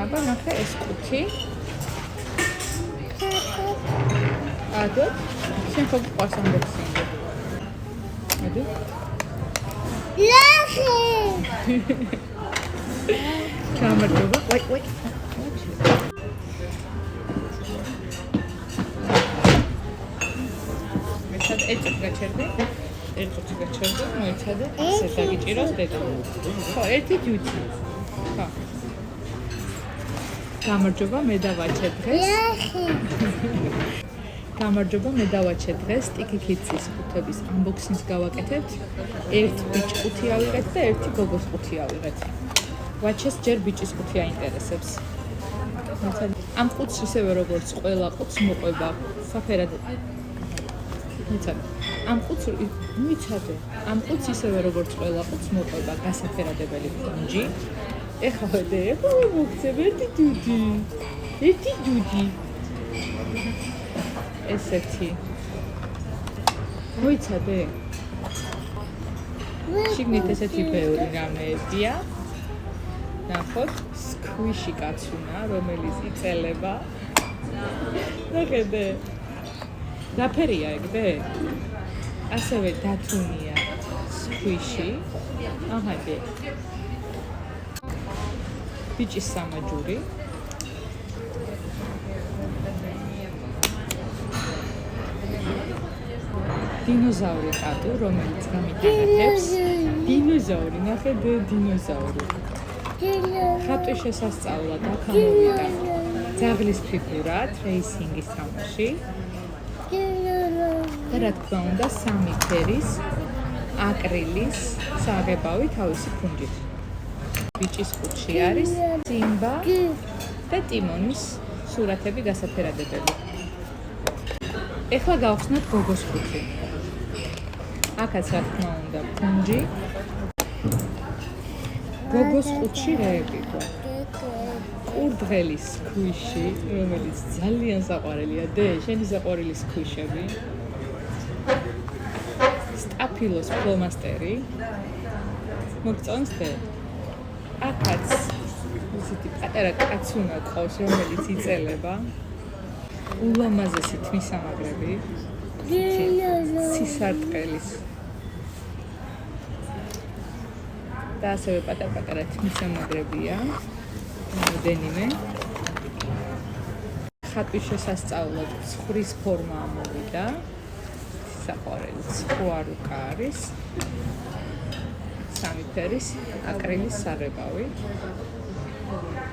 აბა ნახე ეს კუთი. ადო, შენ ხო გყავს unboxing-ი? ადო. ლახე. გამარჯობა. ვაი. მეცად ეჭვი გაჩერდი. ერთოთი გაჩერდი, მოიცადე, ასე დაგიჭიროს დედა. ხო, ერთი ჯუჯი. ხო. გამარჯობა, მე დავაჩე დღეს. ლახე. გამარჯობა, მე დავაჩე დღეს Sticky Kids-ის ყუთების unboxing-ს გავაკეთებთ. ერთ ბიჭ ყუთი ავიღეთ და ერთი გოგოს ყუთი ავიღეთ. ვაჩეს ჯერ ბიჭის ყუთი აინტერესებს. ამ ყუთს ისევე როგორც ყველა ყუთს მოყვება საფერად. ამ ყუთს მიცადე. ამ ყუთს ისევე როგორც ყველა ყუთს მოყვება გასაფერადებელი ფონჯი. ეხლა ვედე, მოგცემ ერთი ჯუჯი. ესეთი. მოიცადე? შიგნით ესეთი ბევრი რამეებია. ნახოთ, სქვიში კაცუნა, რომელიც იწელება. ნახეთე. რაფერია ეგდე? ასევე დათუნია სქვიში. აჰაი. ბიჭის სამაჯური. დინოზავრი კატო, რომელიც გამიტანათებს. დინოზავრი, ნახეთ დინოზავრი. ხატვის შესასწავლად აქ ამოვიდა. ძაღლის ფიგურა ტრეისინგის თამაში. და რა თქმა უნდა, სამი ფერის აკრილის საღებავი თავისი ფუნჯით. ბიჭის ყუთში არის სიმბა და ტიმონის სურათები გასაფერადებელი. ეხლა გავხსნათ გოგოს ყუთი. აქაც რა თქმა უნდა ფუნჯი. გოგოს ყუთში რეები გვაქვს. ყურდღელის სქვიში, რომელიც ძალიან საყვარელია. შენი საყვარელი სქვიშები. სტაფილოს ფლომასტერი. მოგწონს დე? აქაც ისეთი პატარა კაცუნა ყავს, რომელიც იწელება. ულამაზესი თმისამაგრები. ცისარტყელის. და ასევე პატარ-პატარა თმისამაგრებია. რამოდენიმე. ხატვის შესასწავლად ცხრის ფორმა ამოვიდა. საყვარელი სხვა რუკა არის. სამი ფერის აკრილის საღებავი.